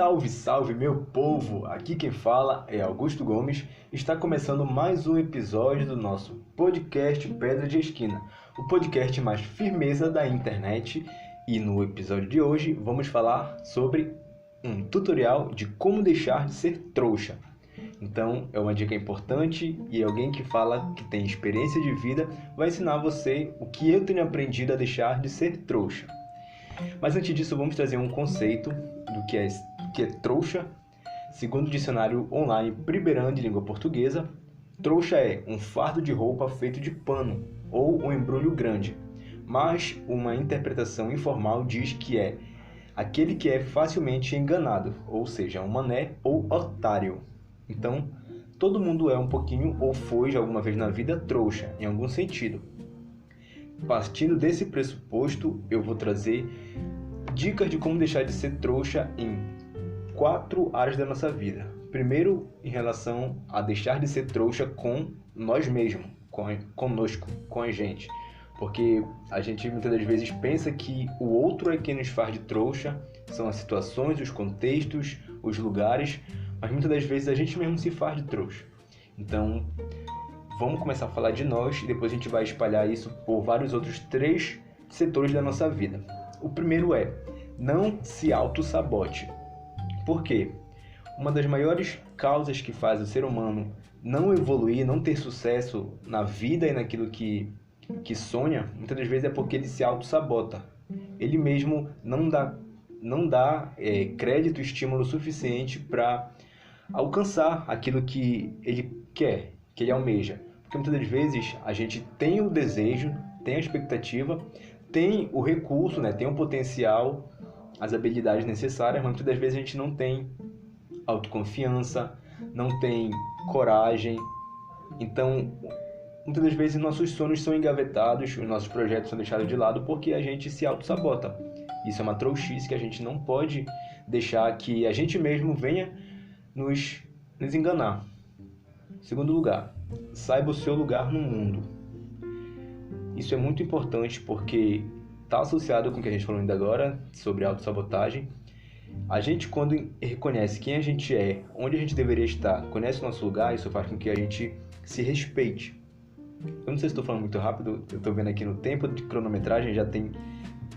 Salve, salve, meu povo! Aqui quem fala é Augusto Gomes. Está começando mais um episódio do nosso podcast Pedra de Esquina, o podcast mais firmeza da internet. E no episódio de hoje vamos falar sobre um tutorial de como deixar de ser trouxa. Então é uma dica importante e alguém que fala que tem experiência de vida vai ensinar você o que eu tenho aprendido a deixar de ser trouxa. Mas antes disso, vamos trazer um conceito do que é trouxa. Segundo o dicionário online Primeirão de língua portuguesa, trouxa é um fardo de roupa feito de pano ou um embrulho grande. Mas uma interpretação informal diz que é aquele que é facilmente enganado, ou seja, um mané ou otário. Então, todo mundo é um pouquinho ou foi de alguma vez na vida trouxa, em algum sentido. Partindo desse pressuposto, eu vou trazer dicas de como deixar de ser trouxa em 4 áreas da nossa vida. Primeiro, em relação a deixar de ser trouxa com nós mesmos, conosco, com a gente. Porque a gente muitas das vezes pensa que o outro é quem nos faz de trouxa, são as situações, os contextos, os lugares, mas muitas das vezes a gente mesmo se faz de trouxa. Então, vamos começar a falar de nós e depois a gente vai espalhar isso por vários outros 3 setores da nossa vida. O primeiro é, não se auto-sabote. Por quê? Uma das maiores causas que faz o ser humano não evoluir, não ter sucesso na vida e naquilo que sonha, muitas das vezes é porque ele se auto-sabota. Ele mesmo não dá crédito e estímulo suficiente para alcançar aquilo que ele quer, que ele almeja. Porque muitas das vezes a gente tem o desejo, tem a expectativa, tem o recurso, tem o potencial, as habilidades necessárias, mas muitas das vezes a gente não tem autoconfiança, não tem coragem. Então, muitas das vezes nossos sonhos são engavetados, os nossos projetos são deixados de lado porque a gente se auto-sabota. Isso é uma trouxice que a gente não pode deixar que a gente mesmo venha nos enganar. Segundo lugar, saiba o seu lugar no mundo. Isso é muito importante porque está associado com o que a gente falou ainda agora sobre autossabotagem. A gente, quando reconhece quem a gente é, onde a gente deveria estar, conhece o nosso lugar, isso faz com que a gente se respeite. Eu não sei se estou falando muito rápido, eu estou vendo aqui no tempo de cronometragem,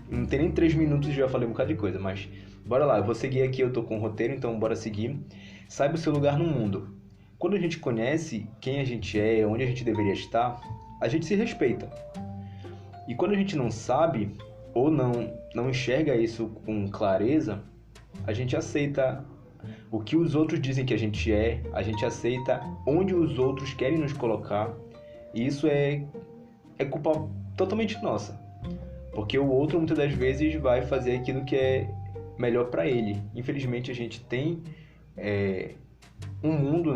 não tem nem 3 minutos e já falei um bocado de coisa, mas bora lá, eu vou seguir aqui, eu estou com o roteiro, então bora seguir. Saiba o seu lugar no mundo. Quando a gente conhece quem a gente é, onde a gente deveria estar, a gente se respeita. E quando a gente não sabe, ou não enxerga isso com clareza, a gente aceita o que os outros dizem que a gente é, a gente aceita onde os outros querem nos colocar, e isso é culpa totalmente nossa. Porque o outro muitas das vezes vai fazer aquilo que é melhor para ele. Infelizmente a gente tem um mundo,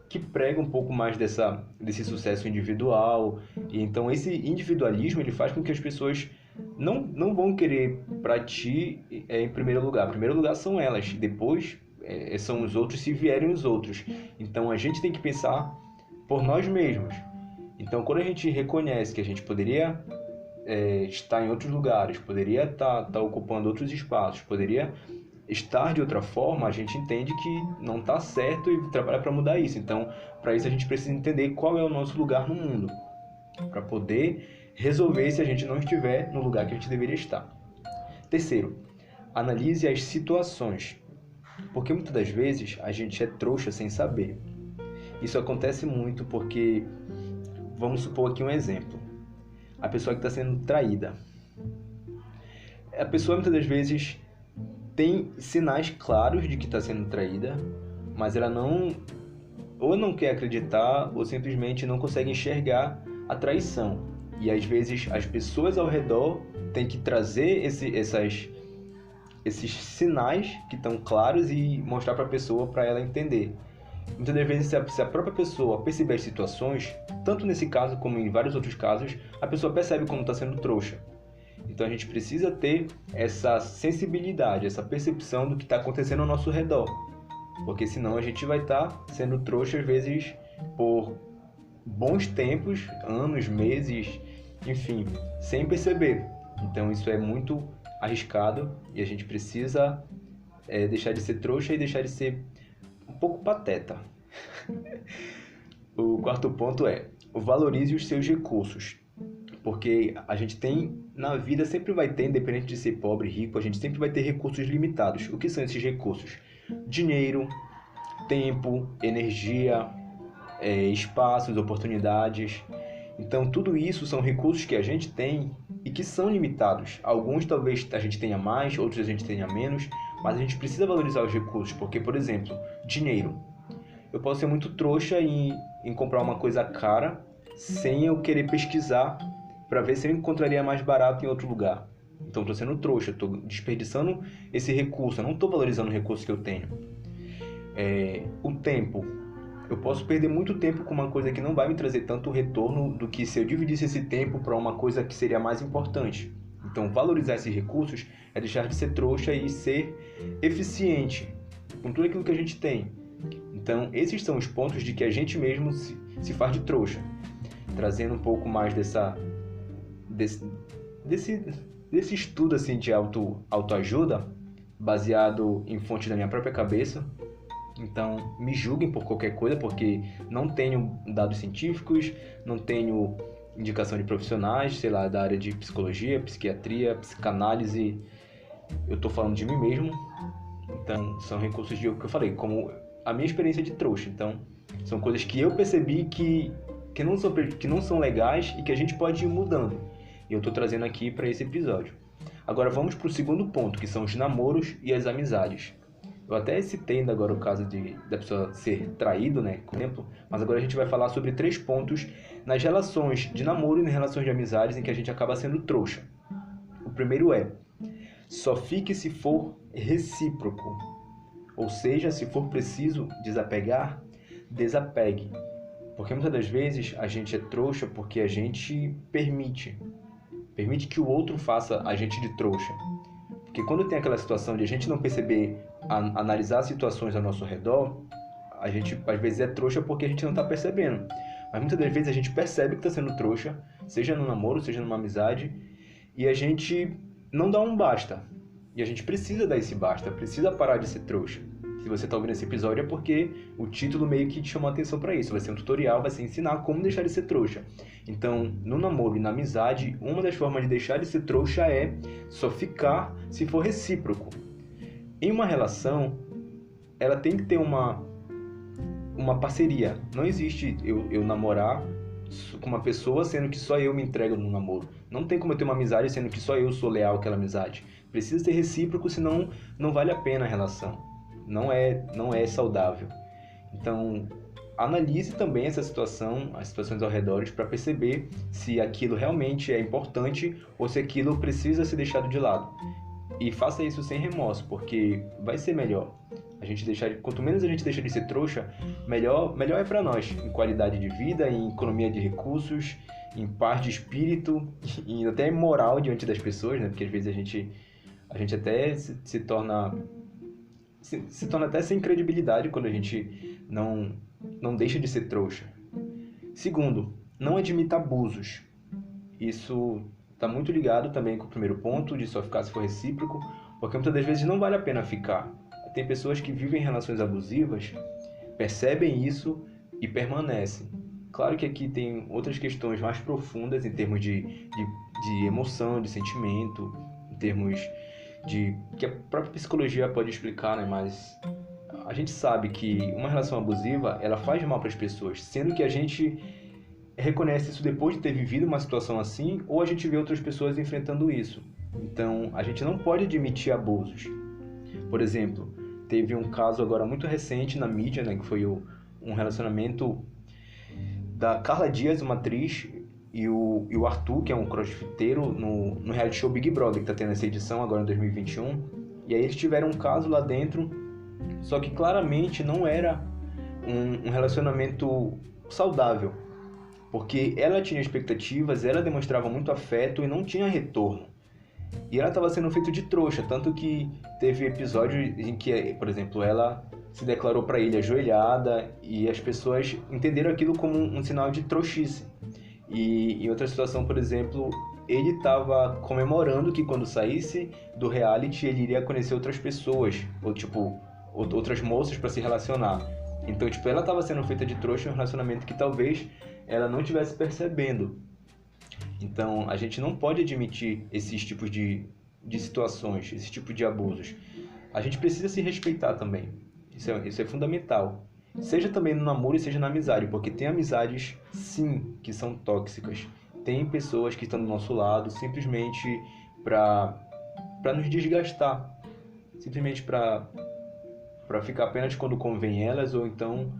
que prega um pouco mais desse sucesso individual, e então esse individualismo ele faz com que as pessoas não vão querer para ti em primeiro lugar. Em primeiro lugar são elas, depois são os outros se vierem os outros. Então a gente tem que pensar por nós mesmos. Então quando a gente reconhece que a gente poderia estar em outros lugares, poderia estar ocupando outros espaços, poderia estar de outra forma, a gente entende que não está certo e trabalha para mudar isso. Então, para isso a gente precisa entender qual é o nosso lugar no mundo, para poder resolver se a gente não estiver no lugar que a gente deveria estar. Terceiro, analise as situações, porque muitas das vezes a gente é trouxa sem saber. Isso acontece muito porque, vamos supor aqui um exemplo, a pessoa que está sendo traída. A pessoa muitas das vezes tem sinais claros de que está sendo traída, mas ela não quer acreditar ou simplesmente não consegue enxergar a traição. E às vezes as pessoas ao redor têm que trazer esses sinais que estão claros e mostrar para a pessoa, para ela entender. Muitas das vezes, se a própria pessoa perceber as situações, tanto nesse caso como em vários outros casos, a pessoa percebe como está sendo trouxa. Então a gente precisa ter essa sensibilidade, essa percepção do que está acontecendo ao nosso redor. Porque senão a gente vai estar sendo trouxa às vezes por bons tempos, anos, meses, enfim, sem perceber. Então isso é muito arriscado e a gente precisa é deixar de ser trouxa e deixar de ser um pouco pateta. O quarto ponto é: valorize os seus recursos. Porque a gente tem, na vida sempre vai ter, independente de ser pobre, rico, a gente sempre vai ter recursos limitados. O que são esses recursos? Dinheiro, tempo, energia, espaços, oportunidades. Então, tudo isso são recursos que a gente tem e que são limitados. Alguns talvez a gente tenha mais, outros a gente tenha menos, mas a gente precisa valorizar os recursos. Porque, por exemplo, dinheiro. Eu posso ser muito trouxa em comprar uma coisa cara sem eu querer pesquisar para ver se eu encontraria mais barato em outro lugar. Então, estou sendo trouxa, estou desperdiçando esse recurso, eu não estou valorizando o recurso que eu tenho. O tempo. Eu posso perder muito tempo com uma coisa que não vai me trazer tanto retorno do que se eu dividisse esse tempo para uma coisa que seria mais importante. Então, valorizar esses recursos é deixar de ser trouxa e ser eficiente com tudo aquilo que a gente tem. Então, esses são os pontos de que a gente mesmo se faz de trouxa. Trazendo um pouco mais desse estudo assim, de autoajuda, baseado em fontes da minha própria cabeça. Então, me julguem por qualquer coisa, porque não tenho dados científicos, não tenho indicação de profissionais, sei lá, da área de psicologia, psiquiatria, psicanálise. Eu estou falando de mim mesmo. Então, são recursos que eu falei, como a minha experiência de trouxa. Então, são coisas que eu percebi que não são legais e que a gente pode ir mudando. E eu estou trazendo aqui para esse episódio. Agora, vamos para o segundo ponto, que são os namoros e as amizades. Eu até citei ainda agora o caso da pessoa ser traído, né, por exemplo, mas agora a gente vai falar sobre 3 pontos nas relações de namoro e nas relações de amizades em que a gente acaba sendo trouxa. O primeiro é: só fique se for recíproco. Ou seja, se for preciso desapegar, desapegue. Porque muitas das vezes a gente é trouxa porque a gente permite que o outro faça a gente de trouxa. Porque quando tem aquela situação de a gente não perceber, analisar situações ao nosso redor, a gente às vezes é trouxa porque a gente não está percebendo. Mas muitas das vezes a gente percebe que está sendo trouxa, seja no namoro, seja numa amizade, e a gente não dá um basta. E a gente precisa dar esse basta, precisa parar de ser trouxa. Se você está ouvindo esse episódio é porque o título meio que te chamou a atenção para isso. Vai ser um tutorial, vai ser ensinar como deixar de ser trouxa. Então, no namoro e na amizade, uma das formas de deixar de ser trouxa é só ficar se for recíproco. Em uma relação, ela tem que ter uma parceria. Não existe eu namorar com uma pessoa sendo que só eu me entrego no namoro. Não tem como eu ter uma amizade sendo que só eu sou leal àquela amizade. Precisa ser recíproco, senão não vale a pena a relação. Não é saudável. Então, analise também essa situação, as situações ao redor, para perceber se aquilo realmente é importante ou se aquilo precisa ser deixado de lado. E faça isso sem remorso, porque vai ser melhor. Quanto menos a gente deixa de ser trouxa, melhor é para nós, em qualidade de vida, em economia de recursos, em paz de espírito e até moral diante das pessoas, né? Porque às vezes a gente até se torna até sem credibilidade quando a gente não deixa de ser trouxa. Segundo, não admita abusos. Isso está muito ligado também com o primeiro ponto, de só ficar se for recíproco, porque muitas das vezes não vale a pena ficar. Tem pessoas que vivem relações abusivas, percebem isso e permanecem. Claro que aqui tem outras questões mais profundas em termos de emoção, de sentimento, em termos que a própria psicologia pode explicar, né? Mas a gente sabe que uma relação abusiva, ela faz mal para as pessoas, sendo que a gente reconhece isso depois de ter vivido uma situação assim, ou a gente vê outras pessoas enfrentando isso. Então, a gente não pode admitir abusos. Por exemplo, teve um caso agora muito recente na mídia, né, que foi um relacionamento da Carla Dias, uma atriz, e o Arthur, que é um crossfiteiro, no reality show Big Brother, que está tendo essa edição agora em 2021. E aí eles tiveram um caso lá dentro, só que claramente não era um relacionamento saudável. Porque ela tinha expectativas, ela demonstrava muito afeto e não tinha retorno. E ela estava sendo feita de trouxa, tanto que teve episódios em que, por exemplo, ela se declarou para ele ajoelhada e as pessoas entenderam aquilo como um sinal de trouxice. E em outra situação, por exemplo, ele estava comemorando que quando saísse do reality ele iria conhecer outras pessoas, ou tipo, outras moças para se relacionar. Então, tipo, ela estava sendo feita de trouxa em um relacionamento que talvez ela não estivesse percebendo. Então, a gente não pode admitir esses tipos de situações, esse tipo de abusos. A gente precisa se respeitar também. Isso é fundamental. Seja também no namoro e seja na amizade, porque tem amizades, sim, que são tóxicas. Tem pessoas que estão do nosso lado simplesmente para nos desgastar. Simplesmente para ficar apenas quando convém elas, ou então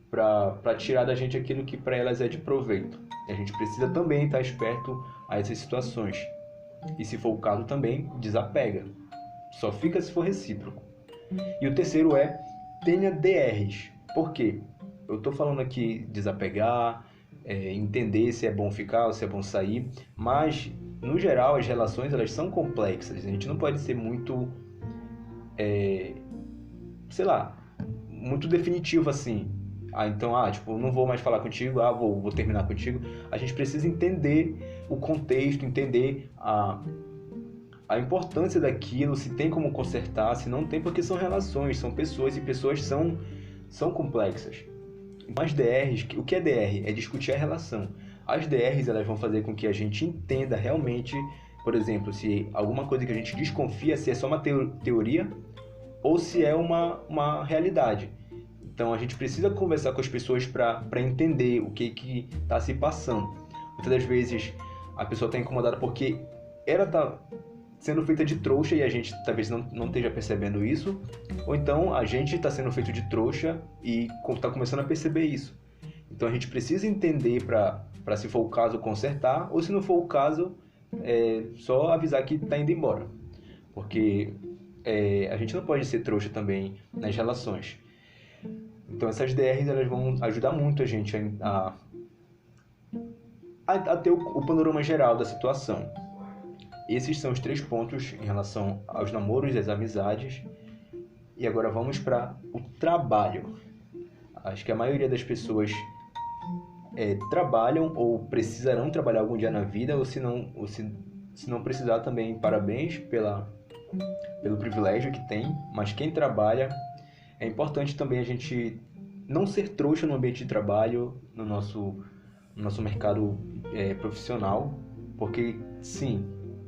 para tirar da gente aquilo que para elas é de proveito. E a gente precisa também estar esperto a essas situações. E se for o caso também, desapega. Só fica se for recíproco. E o terceiro é, tenha DRs. Por quê? Eu estou falando aqui desapegar, entender se é bom ficar ou se é bom sair, mas, no geral, as relações elas são complexas. A gente não pode ser muito, muito definitivo assim. Então, tipo, não vou mais falar contigo, vou terminar contigo. A gente precisa entender o contexto, entender a importância daquilo, se tem como consertar, se não tem, porque são relações, são pessoas, e pessoas são complexas. As DRs, o que é DR? É discutir a relação. As DRs, elas vão fazer com que a gente entenda realmente, por exemplo, se alguma coisa que a gente desconfia, se é só uma teoria ou se é uma realidade. Então, a gente precisa conversar com as pessoas para entender o que está se passando. Muitas das vezes, a pessoa está incomodada porque ela está sendo feita de trouxa e a gente talvez não esteja percebendo isso, ou então a gente está sendo feito de trouxa e está começando a perceber isso. Então a gente precisa entender para, se for o caso, consertar, ou se não for o caso, só avisar que está indo embora. Porque a gente não pode ser trouxa também nas relações. Então essas DRs elas vão ajudar muito a gente a ter o panorama geral da situação. Esses são os 3 pontos em relação aos namoros e às amizades. E agora vamos para o trabalho. Acho que a maioria das pessoas trabalham ou precisarão trabalhar algum dia na vida, ou se não precisar também, parabéns pelo privilégio que tem. Mas quem trabalha, é importante também a gente não ser trouxa no ambiente de trabalho, no nosso mercado profissional, porque sim,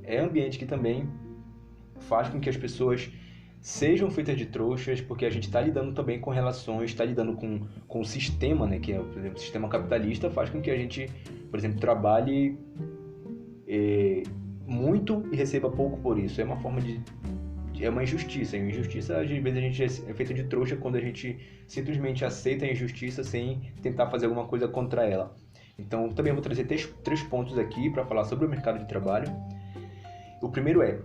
é um ambiente que também faz com que as pessoas sejam feitas de trouxas, porque a gente está lidando também com relações, está lidando com o sistema, né, que é, por exemplo, o sistema capitalista, faz com que a gente, por exemplo, trabalhe muito e receba pouco por isso. É uma forma é uma injustiça. E a injustiça, às vezes, a gente é feita de trouxa quando a gente simplesmente aceita a injustiça sem tentar fazer alguma coisa contra ela. Então, também vou trazer 3 pontos aqui para falar sobre o mercado de trabalho. O primeiro é,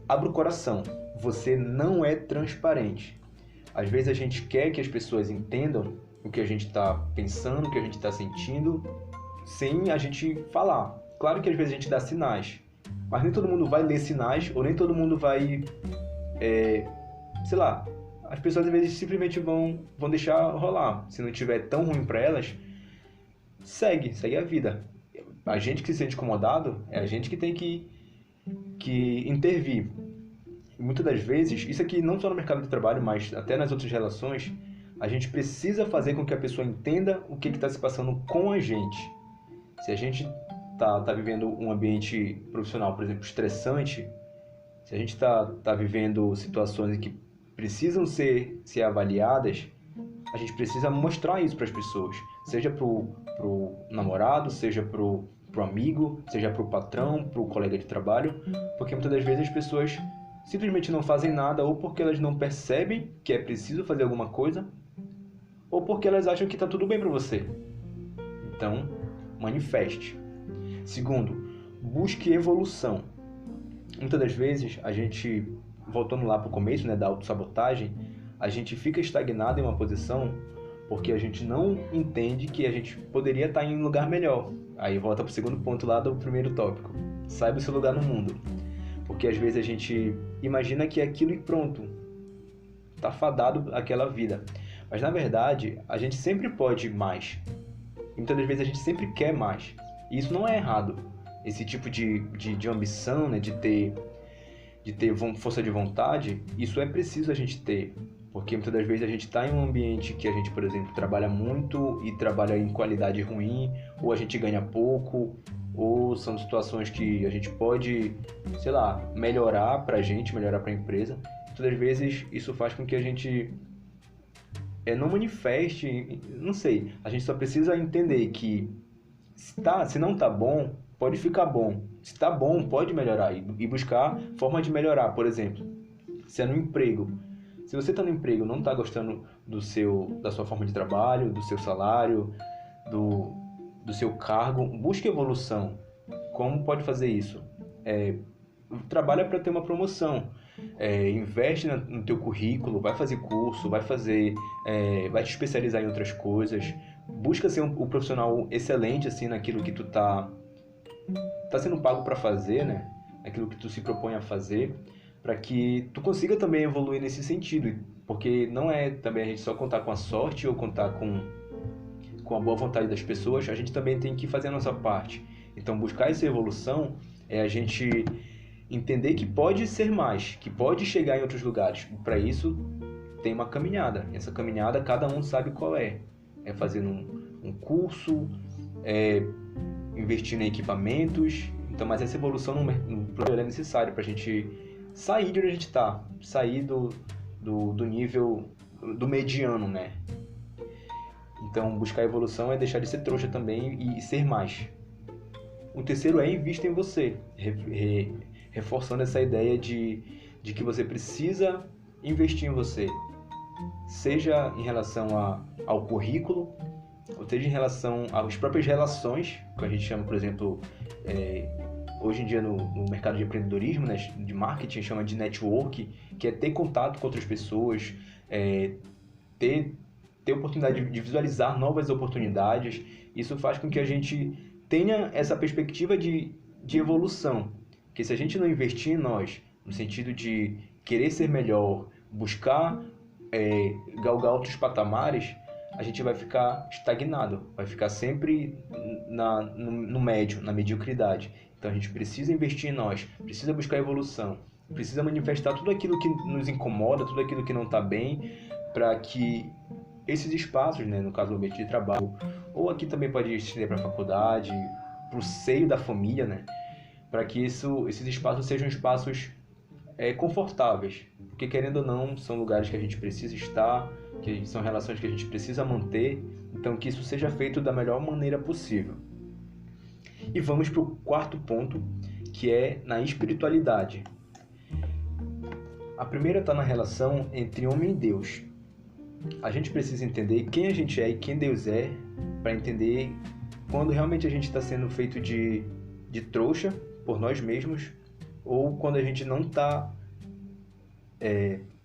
abra o coração, você não é transparente. Às vezes a gente quer que as pessoas entendam o que a gente está pensando, o que a gente está sentindo, sem a gente falar. Claro que às vezes a gente dá sinais, mas nem todo mundo vai ler sinais, ou nem todo mundo vai, as pessoas às vezes simplesmente vão deixar rolar. Se não estiver tão ruim para elas, segue a vida. A gente que se sente incomodado, é a gente que tem que intervir. E muitas das vezes, isso aqui não só no mercado de trabalho, mas até nas outras relações, a gente precisa fazer com que a pessoa entenda o que está se passando com a gente. Se a gente tá vivendo um ambiente profissional, por exemplo, estressante, se a gente tá vivendo situações em que precisam ser avaliadas, a gente precisa mostrar isso para as pessoas, seja pro namorado, seja pro amigo, seja pro patrão, pro colega de trabalho, porque muitas das vezes as pessoas simplesmente não fazem nada, ou porque elas não percebem que é preciso fazer alguma coisa, ou porque elas acham que está tudo bem para você. Então, manifeste. Segundo, busque evolução. Muitas das vezes, a gente, voltando lá para o começo, né, da autossabotagem, a gente fica estagnado em uma posição porque a gente não entende que a gente poderia estar em um lugar melhor. Aí volta para o segundo ponto lá do primeiro tópico. Saiba o seu lugar no mundo. Porque às vezes a gente imagina que é aquilo e pronto. Está fadado àquela vida. Mas na verdade, a gente sempre pode mais. E muitas das vezes a gente sempre quer mais. E isso não é errado. esse tipo de ambição, né, de ter força de vontade, isso é preciso a gente ter. Porque muitas das vezes a gente está em um ambiente que a gente, por exemplo, trabalha muito e trabalha em qualidade ruim, ou a gente ganha pouco, ou são situações que a gente pode, sei lá, melhorar para a gente, melhorar para a empresa. Muitas das vezes isso faz com que a gente não manifeste, não sei, a gente só precisa entender que se não tá bom, pode ficar bom. Se tá bom, pode melhorar e buscar forma de melhorar. Por exemplo, se é no emprego. Se você está no emprego e não está gostando da sua forma de trabalho, do seu salário, do seu cargo, busque evolução. Como pode fazer isso? Trabalha para ter uma promoção. Investe no teu currículo, vai fazer curso, vai te especializar em outras coisas. Busca ser um profissional excelente assim, naquilo que tu tá sendo pago para fazer, né? Naquilo que tu se propõe a fazer, para que tu consiga também evoluir nesse sentido, porque não é também a gente só contar com a sorte ou contar com a boa vontade das pessoas, a gente também tem que fazer a nossa parte. Então buscar essa evolução é a gente entender que pode ser mais, que pode chegar em outros lugares. Para isso tem uma caminhada. Essa caminhada cada um sabe qual é. É fazendo um curso, investindo em equipamentos. Então, mas essa evolução é necessária para a gente sair de onde a gente está, sair do nível do mediano, né? Então, buscar evolução é deixar de ser trouxa também e ser mais. O terceiro é invista em você, reforçando essa ideia de que você precisa investir em você, seja em relação ao currículo, ou seja em relação às próprias relações, que a gente chama, por exemplo, hoje em dia no mercado de empreendedorismo, né, de marketing, chama de network, que é ter contato com outras pessoas, ter oportunidade de visualizar novas oportunidades. Isso faz com que a gente tenha essa perspectiva de evolução, que se a gente não investir em nós, no sentido de querer ser melhor, buscar galgar outros patamares, a gente vai ficar estagnado, vai ficar sempre no médio, na mediocridade. Então a gente precisa investir em nós, precisa buscar evolução, precisa manifestar tudo aquilo que nos incomoda, tudo aquilo que não está bem, para que esses espaços, né, no caso do ambiente de trabalho, ou aqui também pode estender para a faculdade, para o seio da família, né, para que esses espaços sejam espaços confortáveis, porque querendo ou não, são lugares que a gente precisa estar, que são relações que a gente precisa manter, então que isso seja feito da melhor maneira possível. E vamos para o quarto ponto, que é na espiritualidade. A primeira está na relação entre homem e Deus. A gente precisa entender quem a gente é e quem Deus é, para entender quando realmente a gente está sendo feito de trouxa por nós mesmos, ou quando a gente não está...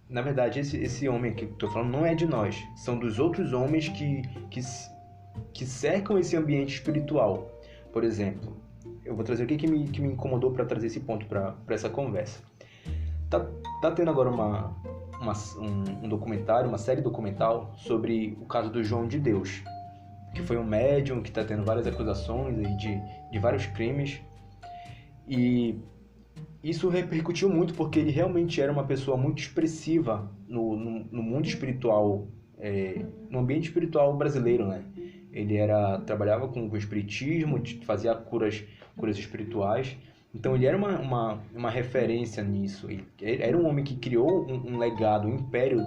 Na verdade, esse homem que estou falando não é de nós, são dos outros homens que cercam esse ambiente espiritual. Por exemplo, eu vou trazer o que me incomodou para trazer esse ponto para essa conversa. Tá tendo agora um documentário, uma série documental sobre o caso do João de Deus, que foi um médium que está tendo várias acusações aí de vários crimes, e isso repercutiu muito porque ele realmente era uma pessoa muito expressiva no mundo espiritual, no ambiente espiritual brasileiro, né? Ele trabalhava com espiritismo, fazia curas espirituais. Então ele era uma referência nisso. Ele era um homem que criou um legado, um império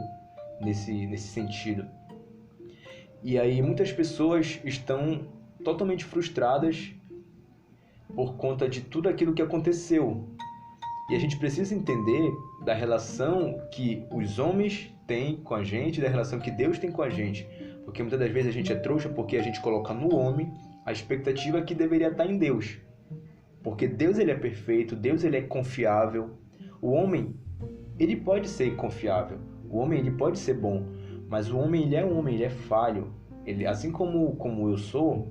nesse sentido. E aí muitas pessoas estão totalmente frustradas por conta de tudo aquilo que aconteceu. E a gente precisa entender da relação que os homens têm com a gente, da relação que Deus tem com a gente. Porque muitas das vezes a gente é trouxa porque a gente coloca no homem a expectativa que deveria estar em Deus. Porque Deus ele é perfeito, Deus ele é confiável. O homem, ele pode ser confiável. O homem ele pode ser bom, mas o homem ele é um homem, ele é falho. Ele, assim como eu sou,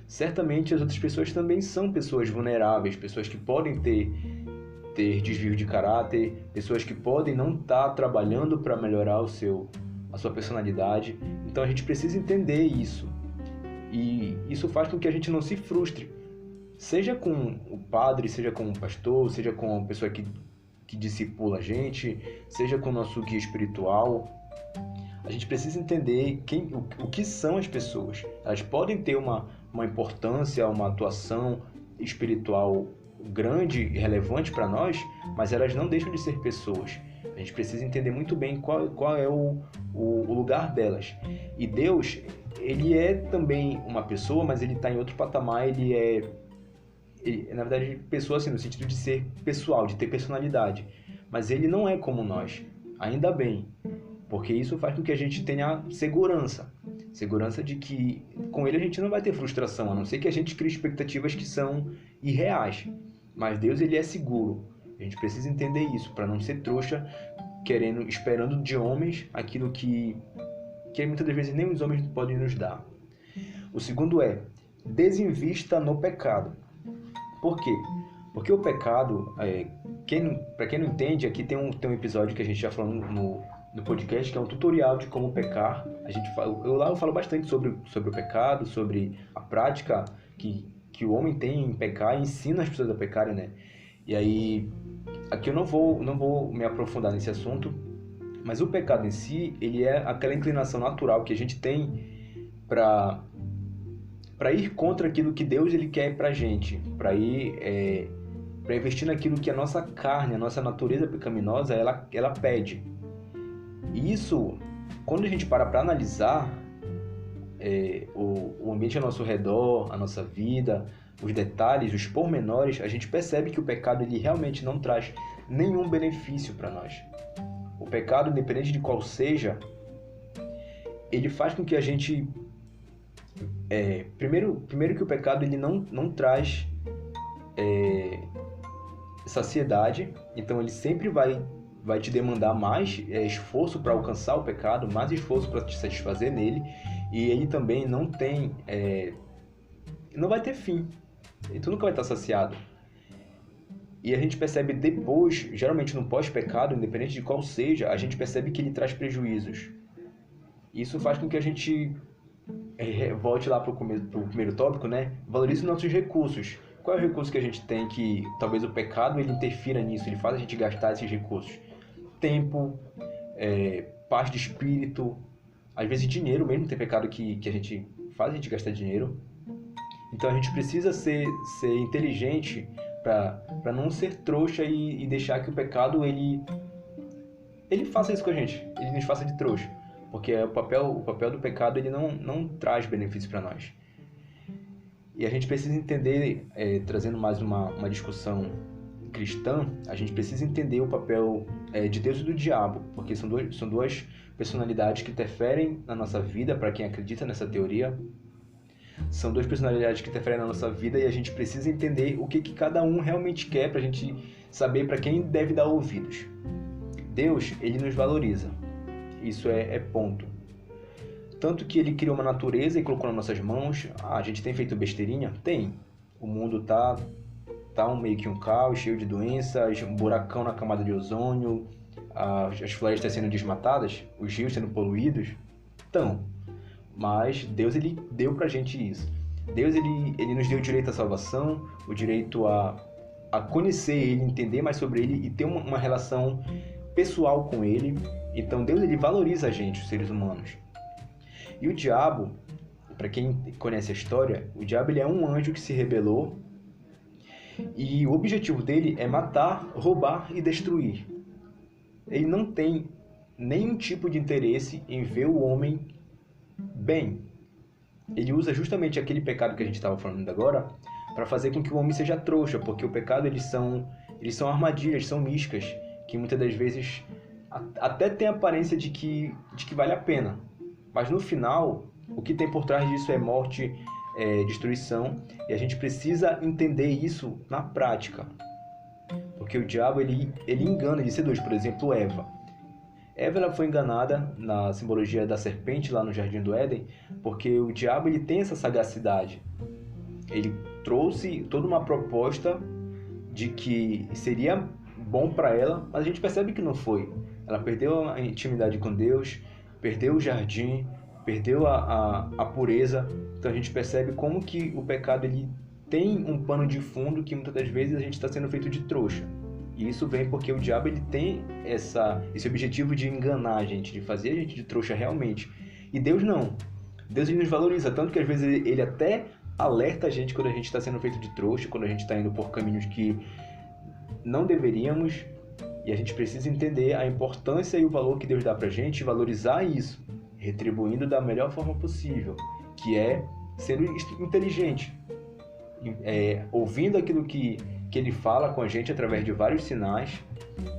certamente as outras pessoas também são pessoas vulneráveis, pessoas que podem ter desvio de caráter, pessoas que podem não estar trabalhando para melhorar a sua personalidade. Então a gente precisa entender isso. E isso faz com que a gente não se frustre. seja com o padre, seja com o pastor, seja com a pessoa que discipula a gente, seja com o nosso guia espiritual. A gente precisa entender o que são as pessoas. Elas podem ter uma importância, uma atuação espiritual grande e relevante para nós, mas elas não deixam de ser pessoas. A gente precisa entender muito bem qual é o lugar delas. E Deus, ele é também uma pessoa, mas ele está em outro patamar. Na verdade, pessoa assim, no sentido de ser pessoal, de ter personalidade. Mas ele não é como nós. Ainda bem. Porque isso faz com que a gente tenha segurança. Segurança de que com ele a gente não vai ter frustração, a não ser que a gente crie expectativas que são irreais. Mas Deus, ele é seguro. A gente precisa entender isso, para não ser trouxa, esperando de homens aquilo que muitas das vezes nem os homens podem nos dar. O segundo é, desinvista no pecado. Por quê? Porque o pecado, para quem não entende, aqui tem um episódio que a gente já falou no podcast, que é um tutorial de como pecar. Eu falo bastante sobre o pecado, sobre a prática que o homem tem em pecar e ensina as pessoas a pecarem, né? E aí, aqui eu não vou me aprofundar nesse assunto, mas o pecado em si, ele é aquela inclinação natural que a gente tem para ir contra aquilo que Deus ele quer pra gente, para investir naquilo que a nossa carne, a nossa natureza pecaminosa, ela pede. E isso, quando a gente para analisar o ambiente ao nosso redor, a nossa vida, os detalhes, os pormenores, a gente percebe que o pecado ele realmente não traz nenhum benefício para nós. O pecado, independente de qual seja, ele faz com que a gente... primeiro que o pecado ele não traz saciedade, então ele sempre vai te demandar mais esforço para alcançar o pecado, mais esforço para te satisfazer nele, e ele também não vai ter fim, e tu nunca vai estar saciado. E a gente percebe depois, geralmente no pós-pecado, independente de qual seja, a gente percebe que ele traz prejuízos. Isso faz com que a gente volte lá para o primeiro tópico, né? Valorize os nossos recursos. Qual é o recurso que a gente tem que talvez o pecado ele interfira nisso, ele faz a gente gastar esses recursos? Tempo, paz de espírito, às vezes dinheiro mesmo. Tem pecado que a gente faz a gente gastar dinheiro. Então a gente precisa ser inteligente para não ser trouxa e deixar que o pecado ele faça isso com a gente, ele nos faça de trouxa. Porque o papel do pecado ele não traz benefício para nós. E a gente precisa entender, trazendo mais uma discussão cristã, a gente precisa entender o papel de Deus e do diabo, porque são duas personalidades que interferem na nossa vida, para quem acredita nessa teoria. São duas personalidades que interferem na nossa vida e a gente precisa entender o que cada um realmente quer para a gente saber para quem deve dar ouvidos. Deus, ele nos valoriza. Isso é ponto. Tanto que ele criou uma natureza e colocou nas nossas mãos. A gente tem feito besteirinha? Tem. O mundo tá meio que um caos, cheio de doenças, um buracão na camada de ozônio, as florestas sendo desmatadas, os rios sendo poluídos. Então, mas Deus ele deu pra gente isso. Deus ele nos deu o direito à salvação, o direito a conhecer ele, entender mais sobre ele e ter uma relação pessoal com ele. Então Deus ele valoriza a gente, os seres humanos. E o diabo, para quem conhece a história, o diabo ele é um anjo que se rebelou e o objetivo dele é matar, roubar e destruir. Ele não tem nenhum tipo de interesse em ver o homem bem. Ele usa justamente aquele pecado que a gente estava falando agora para fazer com que o homem seja trouxa, porque o pecado eles são armadilhas, são iscas, que muitas das vezes até tem a aparência de que vale a pena. Mas no final, o que tem por trás disso é morte, destruição, e a gente precisa entender isso na prática. Porque o diabo, ele engana, ele seduz. Por exemplo, Eva. Eva ela foi enganada na simbologia da serpente lá no Jardim do Éden, porque o diabo ele tem essa sagacidade. Ele trouxe toda uma proposta de que seria bom para ela, mas a gente percebe que não foi. Ela perdeu a intimidade com Deus, perdeu o jardim, perdeu a pureza. Então a gente percebe como que o pecado tem um pano de fundo que muitas das vezes a gente está sendo feito de trouxa. E isso vem porque o diabo ele tem esse objetivo de enganar a gente, de fazer a gente de trouxa realmente. E Deus não. Deus ele nos valoriza, tanto que às vezes ele até alerta a gente quando a gente está sendo feito de trouxa, quando a gente está indo por caminhos que não deveríamos. E a gente precisa entender a importância e o valor que Deus dá pra gente, valorizar isso, retribuindo da melhor forma possível, que é sendo inteligente, ouvindo aquilo que Ele fala com a gente através de vários sinais.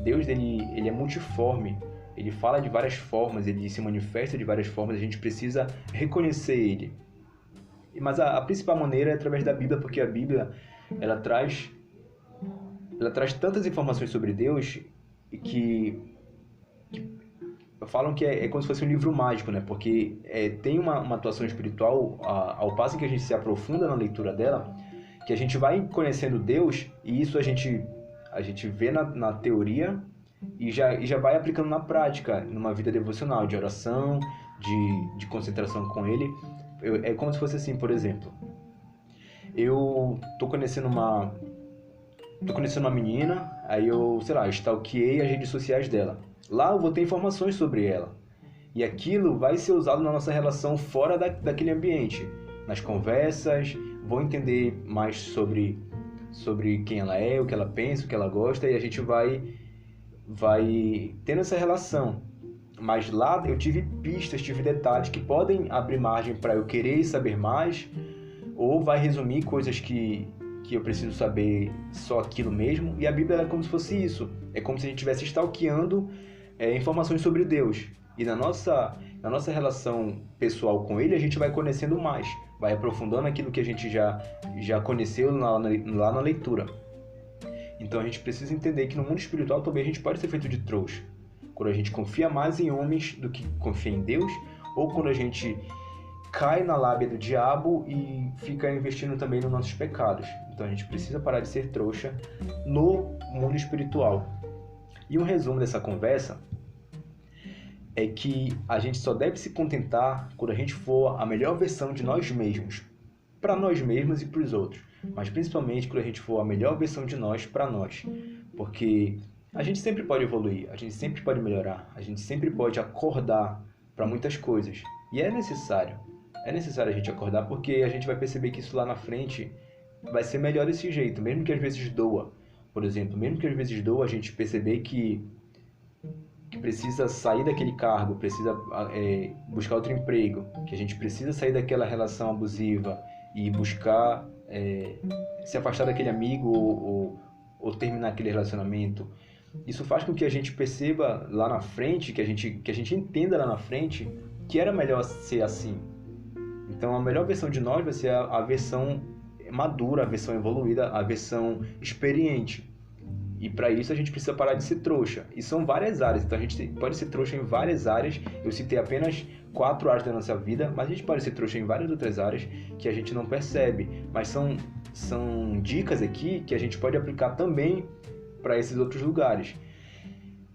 Deus ele é multiforme, Ele fala de várias formas, Ele se manifesta de várias formas, a gente precisa reconhecer Ele. Mas a principal maneira é através da Bíblia, porque a Bíblia ela traz tantas informações sobre Deus que falam que é como se fosse um livro mágico, né? Porque tem uma atuação espiritual ao passo que a gente se aprofunda na leitura dela, que a gente vai conhecendo Deus, e isso a gente vê na teoria e já vai aplicando na prática, numa vida devocional, de oração, de concentração com Ele. É como se fosse assim, por exemplo, eu tô conhecendo uma menina, aí eu, sei lá, stalkeei as redes sociais dela. Lá eu vou ter informações sobre ela. E aquilo vai ser usado na nossa relação fora daquele ambiente. Nas conversas, vou entender mais sobre quem ela é, o que ela pensa, o que ela gosta, e a gente vai tendo essa relação. Mas lá eu tive pistas, tive detalhes que podem abrir margem para eu querer saber mais, ou vai resumir coisas que eu preciso saber só aquilo mesmo. E a Bíblia é como se fosse isso. É como se a gente estivesse stalkeando informações sobre Deus. E na nossa relação pessoal com Ele, a gente vai conhecendo mais, vai aprofundando aquilo que a gente já conheceu lá na leitura. Então a gente precisa entender que no mundo espiritual também a gente pode ser feito de trouxa. Quando a gente confia mais em homens do que confia em Deus, ou quando a gente cai na lábia do diabo e fica investindo também nos nossos pecados. Então a gente precisa parar de ser trouxa no mundo espiritual. E um resumo dessa conversa é que a gente só deve se contentar quando a gente for a melhor versão de nós mesmos, para nós mesmos e para os outros, mas principalmente quando a gente for a melhor versão de nós para nós, porque a gente sempre pode evoluir, a gente sempre pode melhorar, a gente sempre pode acordar para muitas coisas, e é necessário a gente acordar, porque a gente vai perceber que isso lá na frente vai ser melhor desse jeito, mesmo que às vezes doa. Por exemplo, mesmo que às vezes doa, a gente perceber que precisa sair daquele cargo, precisa buscar outro emprego, que a gente precisa sair daquela relação abusiva e buscar se afastar daquele amigo ou terminar aquele relacionamento. Isso faz com que a gente perceba lá na frente, que a gente entenda lá na frente que era melhor ser assim. Então a melhor versão de nós vai ser a versão madura, a versão evoluída, a versão experiente. E para isso a gente precisa parar de ser trouxa. E são várias áreas, então a gente pode ser trouxa em várias áreas. Eu citei apenas 4 áreas da nossa vida, mas a gente pode ser trouxa em várias outras áreas que a gente não percebe. Mas são dicas aqui que a gente pode aplicar também para esses outros lugares.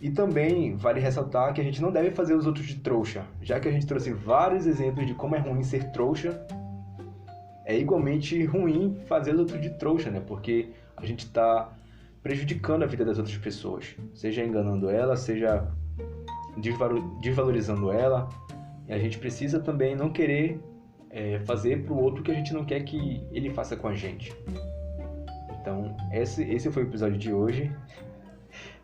E também vale ressaltar que a gente não deve fazer os outros de trouxa, já que a gente trouxe vários exemplos de como é ruim ser trouxa. É igualmente ruim fazer os outros de trouxa, né? Porque a gente está prejudicando a vida das outras pessoas, seja enganando ela, seja desvalorizando ela. E a gente precisa também não querer fazer para o outro o que a gente não quer que ele faça com a gente. Então, esse foi o episódio de hoje.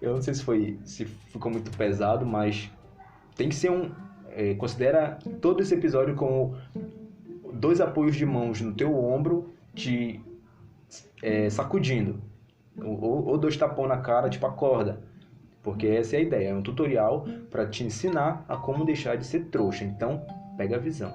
Eu não sei se ficou muito pesado, mas tem que ser considera todo esse episódio como 2 apoios de mãos no teu ombro, te sacudindo. Ou 2 tapões na cara, tipo acorda. Porque essa é a ideia, é um tutorial para te ensinar a como deixar de ser trouxa. Então, pega a visão.